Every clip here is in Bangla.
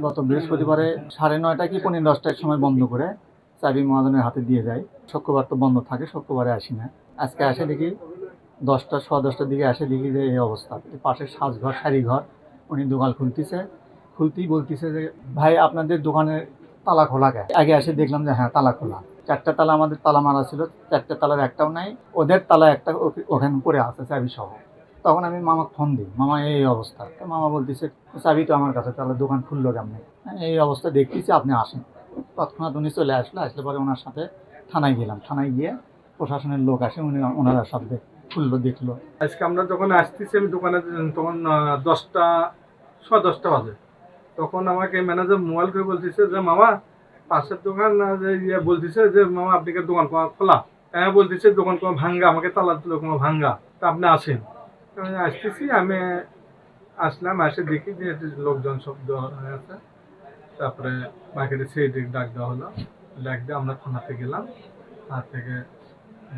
গত বৃহস্পতিবারে 9:30 কি 10:45 সময় বন্ধ করে চাবি মহাজনের হাতে দিয়ে যায়। শুক্রবার তো বন্ধ থাকে, শুক্রবারে আসি না। আজকে আসে দেখি 10টা, 10:15টার দিকে আসে দেখি যে এই অবস্থা। পাশের সাজঘর, শাড়িঘর, উনি দোকান খুলতেই বলতেছে যে, ভাই আপনাদের দোকানের তালা খোলা কেন? আগে এসে দেখলাম যে হ্যাঁ, তালা খোলা। 4টা তালা আমাদের তালা মারা ছিল, 4টে তালার একটাও নাই। ওদের তালা একটা ওখানে পড়ে আছে চাবি সহ। তখন আমি মামাকে ফোন দিই, মামা এই অবস্থা। তো মামা বলতেছে, চাবি তো আমার কাছে, তাহলে দোকান খুললো কেমনে? এই অবস্থা দেখতেছি, আপনি আসেন। তৎক্ষণাৎ উনি চলে আসলে পরে ওনার সাথে থানায় গেলাম। থানায় গিয়ে প্রশাসনের লোক আসে, ওনারা সব খুললো, দেখলো। আজকে আমরা যখন আসতেছি, আমি দোকানে তখন 10টা 10:15 বাজে। তখন আমাকে ম্যানেজার মোবাইল করে বলতেছে যে মামা পাশের দোকান যে বলতেছে যে মামা আপনি কি দোকান খোলা? হ্যাঁ বলতেছে দোকান কোনো ভাঙ্গা, আমাকে তালা দিল কোনো ভাঙ্গা, তা আপনি আসেন। আমি আসতেছি, আমি আসলাম, এসে দেখি যে লোকজন সব দেওয়া হয়ে আছে। তারপরে মার্কেটে সেই ডাক দেওয়া হলো, ডাক দিয়ে আমরা থানাতে গেলাম। থানা থেকে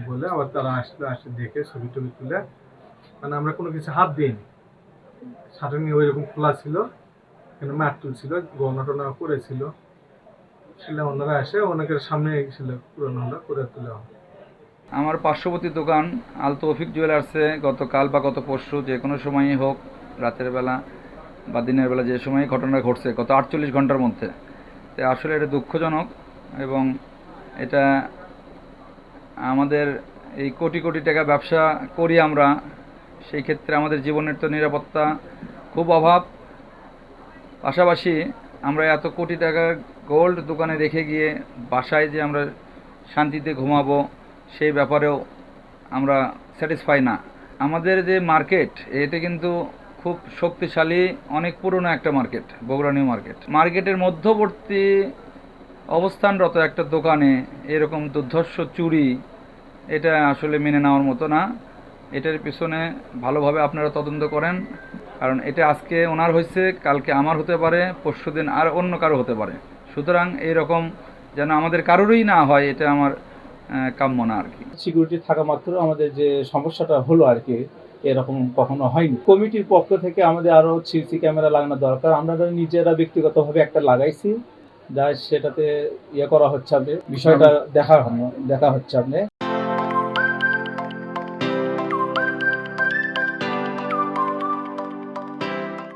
বলে আবার তারা আসলো, আসে দেখে ছবি টবি তুলে, মানে আমরা কোনো কিছু হাত দিইনি। শাটার নিয়ে ওই রকম খোলা ছিল, এখানে ম্যাট তুলছিল, গহনা টনা করেছিল। ছিল ওনারা এসে অনেকের সামনে ছিল, পুরানো হলো করে তুলে। আমার পার্শ্ববর্তী দোকান আল তৌফিক জুয়েলার্সে গতকাল বা গত পরশু যে কোনো সময়ই হোক, রাতের বেলা বা দিনের বেলা যে সময় ঘটনা ঘটছে গত 48 ঘন্টার মধ্যে, তো আসলে এটা দুঃখজনক। এবং এটা আমাদের এই কোটি কোটি টাকা ব্যবসা করি আমরা, সেই ক্ষেত্রে আমাদের জীবনের তো নিরাপত্তা খুব অভাব। পাশাপাশি আমরা এত কোটি টাকার গোল্ড দোকানে রেখে গিয়ে বাসায় যে আমরা শান্তিতে ঘুমাবো, সেই ব্যাপারেও আমরা স্যাটিসফাই না। আমাদের যে মার্কেট, এটা কিন্তু খুব শক্তিশালী, অনেক পুরনো একটা মার্কেট, বগুড়া নিউ মার্কেট। মার্কেটের মধ্যবর্তী অবস্থানরত একটা দোকানে এরকম দুর্ধর্ষ চুরি, এটা আসলে মেনে নেওয়ার মতো না। এটার পিছনে ভালোভাবে আপনারা তদন্ত করেন, কারণ এটা আজকে ওনার হয়েছে, কালকে আমার হতে পারে, পরশুদিন আর অন্য কারো হতে পারে। সুতরাং এইরকম যেন আমাদের কারোরই না হয়, এটা আমার কাম্য না আর কি। সিকিউরিটি থাকা মাত্র আমাদের যে সমস্যাটা হলো আর কি, এরকম কখনো হয়নি। কমিটির পক্ষ থেকে আমাদের আরো সিসি ক্যামেরা লাগানো দরকার। আমরা নিজেরা ব্যক্তিগতভাবে একটা লাগাইছি, যা সেটাতে করা হচ্ছে, বিষয়টা দেখা হচ্ছে।